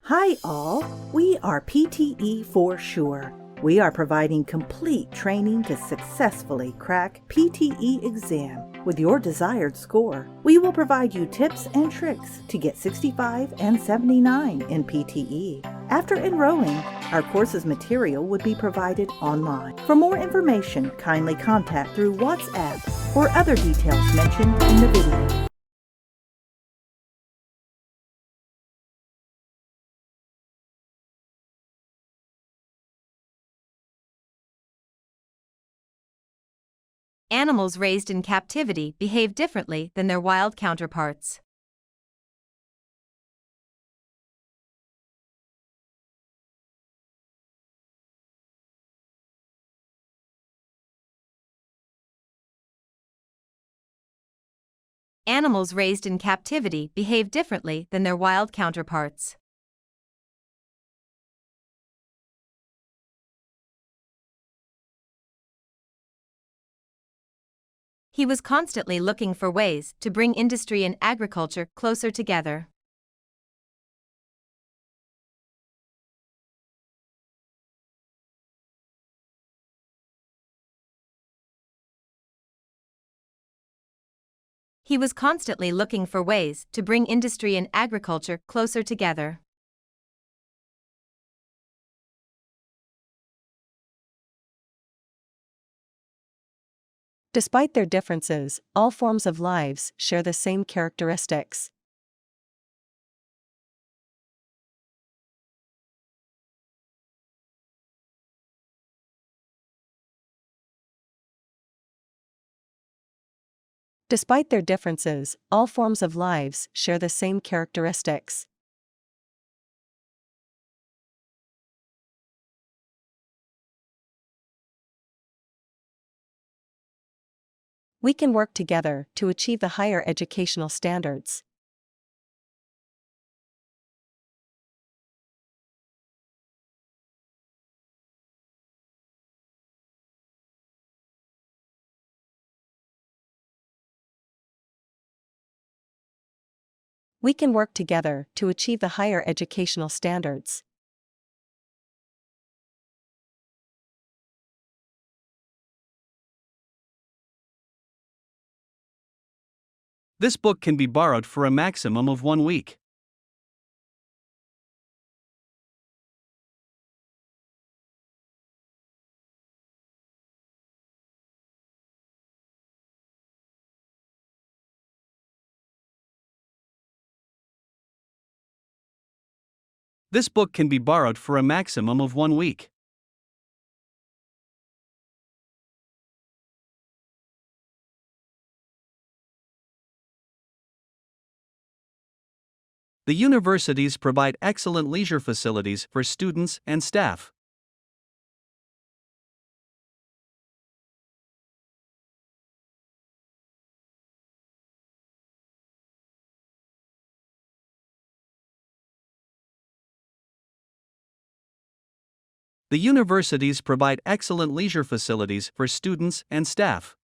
Hi all, we are PTE for sure. We are providing complete training to successfully crack PTE exam with your desired score. We will provide you tips and tricks to get 65 and 79 in PTE. After enrolling, our course's material would be provided online. For more information, kindly contact through WhatsApp or other details mentioned in the video. Animals raised in captivity behave differently than their wild counterparts. Animals raised in captivity behave differently than their wild counterparts. He was constantly looking for ways to bring industry and agriculture closer together. He was constantly looking for ways to bring industry and agriculture closer together. Despite their differences, all forms of lives share the same characteristics. Despite their differences, all forms of lives share the same characteristics. We can work together to achieve the higher educational standards. We can work together to achieve the higher educational standards. This book can be borrowed for a maximum of 1 week. This book can be borrowed for a maximum of 1 week. The universities provide excellent leisure facilities for students and staff. The universities provide excellent leisure facilities for students and staff.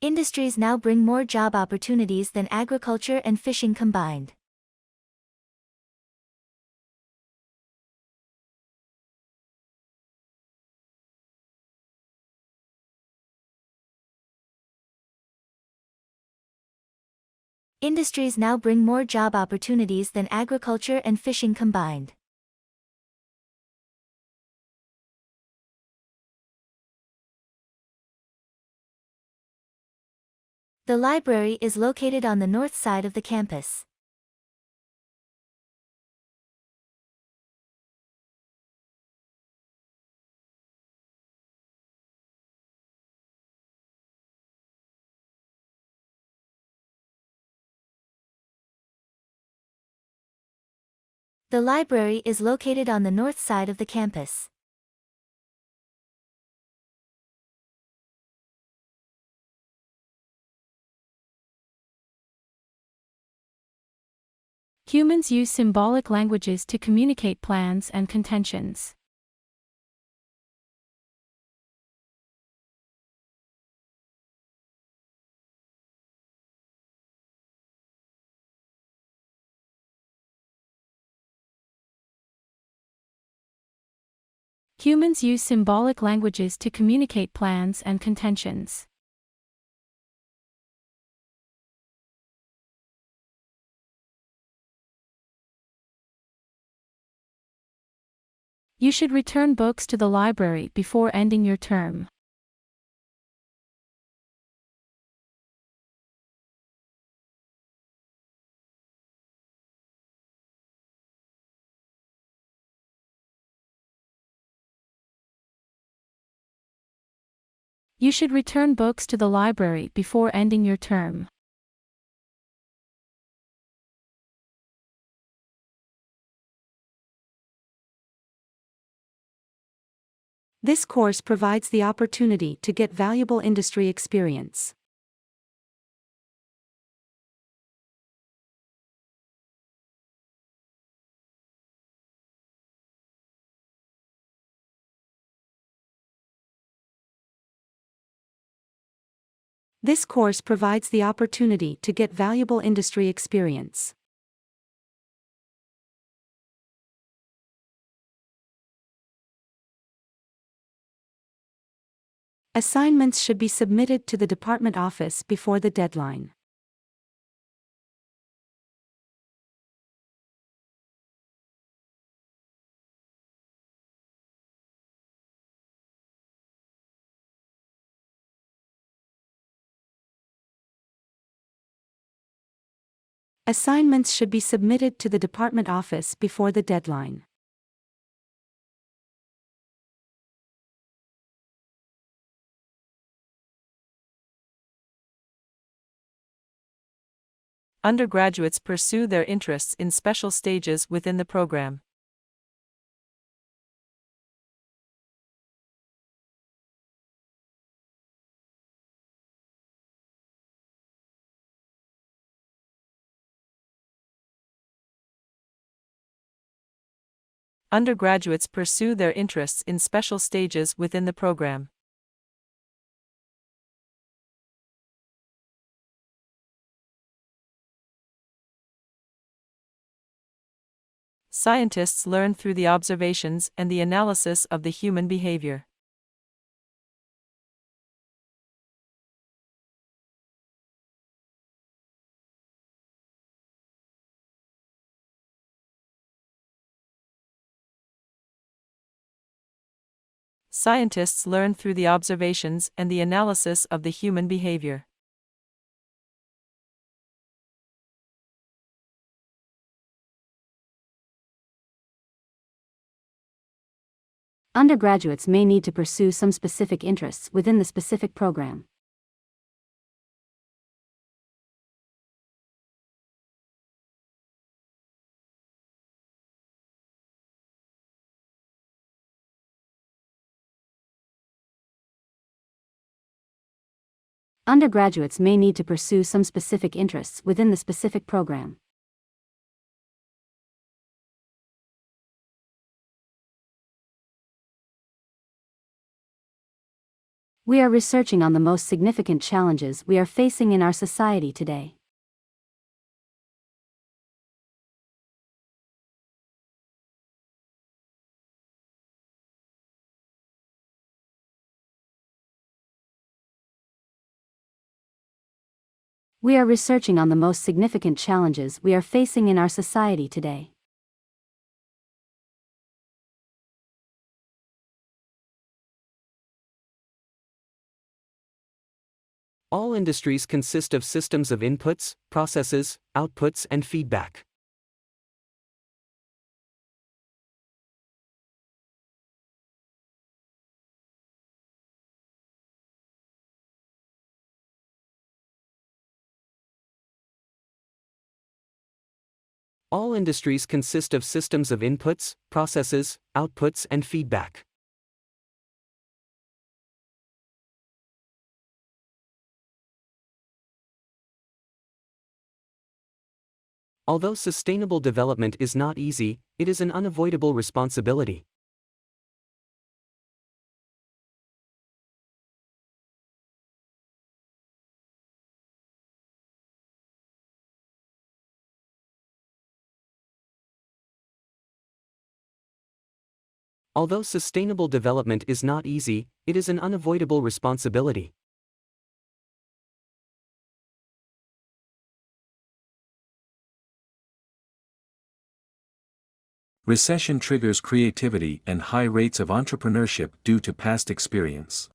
Industries now bring more job opportunities than agriculture and fishing combined. Industries now bring more job opportunities than agriculture and fishing combined. The library is located on the north side of the campus. The library is located on the north side of the campus. Humans use symbolic languages to communicate plans and contentions. Humans use symbolic languages to communicate plans and contentions. You should return books to the library before ending your term. You should return books to the library before ending your term. This course provides the opportunity to get valuable industry experience. This course provides the opportunity to get valuable industry experience. Assignments should be submitted to the department office before the deadline. Assignments should be submitted to the department office before the deadline. Undergraduates pursue their interests in special stages within the program. Undergraduates pursue their interests in special stages within the program. Scientists learn through the observations and the analysis of the human behavior. Scientists learn through the observations and the analysis of the human behavior. Undergraduates may need to pursue some specific interests within the specific program. Undergraduates may need to pursue some specific interests within the specific program. We are researching on the most significant challenges we are facing in our society today. We are researching on the most significant challenges we are facing in our society today. All industries consist of systems of inputs, processes, outputs, and feedback. All industries consist of systems of inputs, processes, outputs, and feedback. Although sustainable development is not easy, it is an unavoidable responsibility. Although sustainable development is not easy, it is an unavoidable responsibility. Recession triggers creativity and high rates of entrepreneurship due to past experience.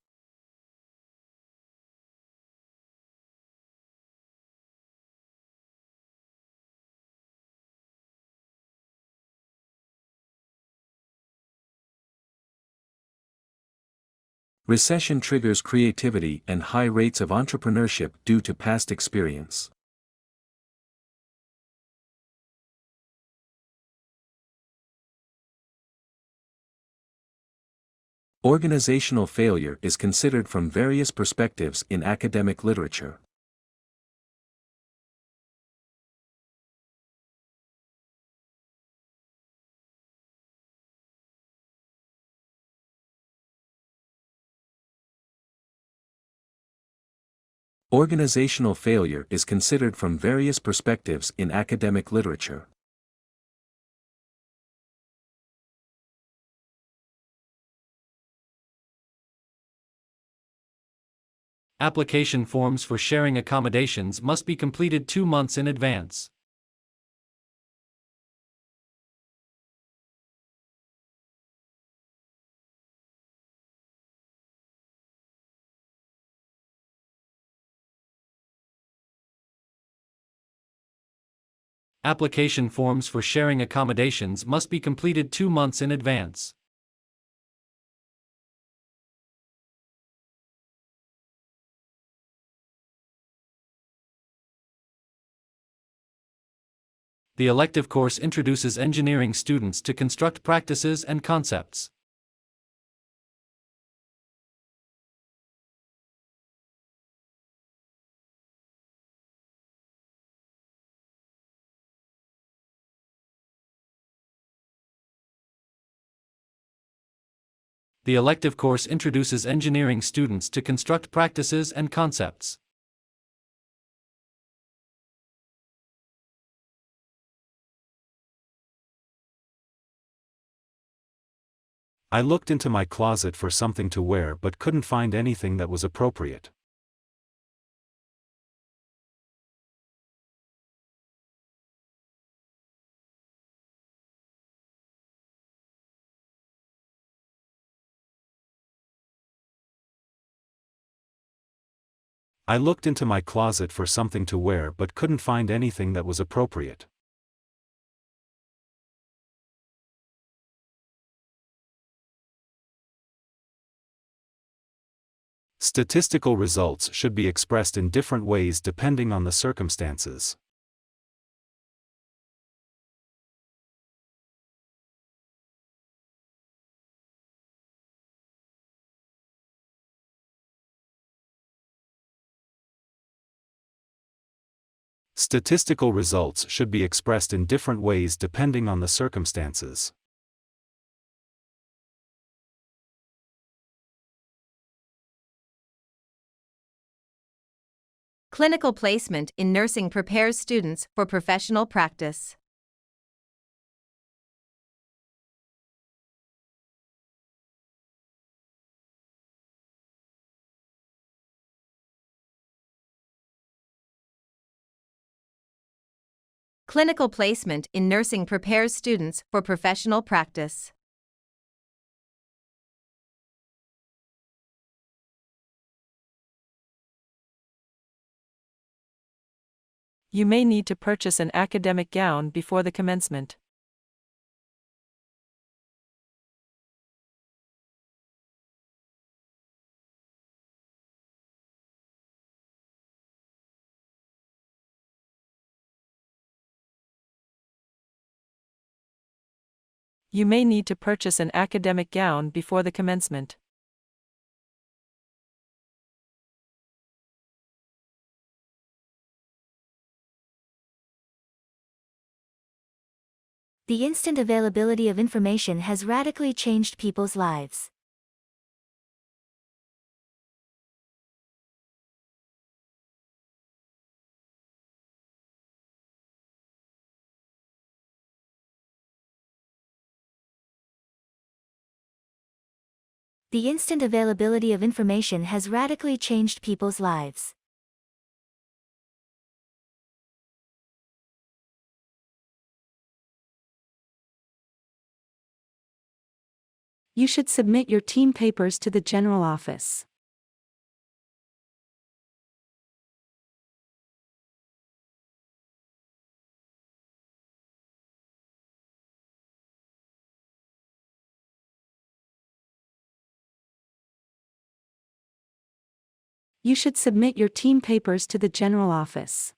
Recession triggers creativity and high rates of entrepreneurship due to past experience. Organizational failure is considered from various perspectives in academic literature. Organizational failure is considered from various perspectives in academic literature. Application forms for sharing accommodations must be completed 2 months in advance. Application forms for sharing accommodations must be completed 2 months in advance. The elective course introduces engineering students to construct practices and concepts. The elective course introduces engineering students to construct practices and concepts. I looked into my closet for something to wear but couldn't find anything that was appropriate. I looked into my closet for something to wear but couldn't find anything that was appropriate. Statistical results should be expressed in different ways depending on the circumstances. Statistical results should be expressed in different ways depending on the circumstances. Clinical placement in nursing prepares students for professional practice. Clinical placement in nursing prepares students for professional practice. You may need to purchase an academic gown before the commencement. You may need to purchase an academic gown before the commencement. The instant availability of information has radically changed people's lives. The instant availability of information has radically changed people's lives. You should submit your team papers to the general office. You should submit your team papers to the general office.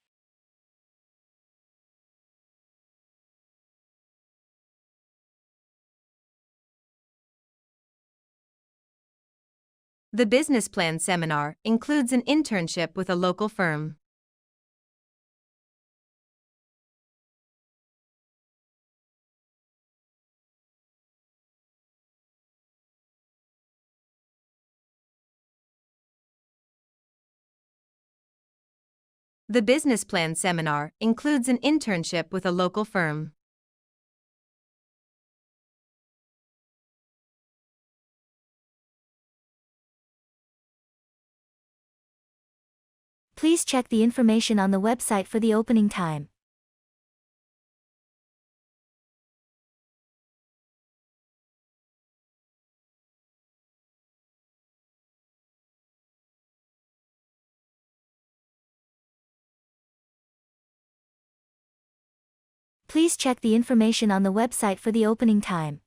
The business plan seminar includes an internship with a local firm. The business plan seminar includes an internship with a local firm. Please check the information on the website for the opening time. Please check the information on the website for the opening time.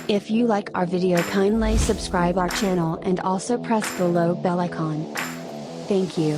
If you like our video, kindly subscribe our channel and also press below bell icon. Thank you.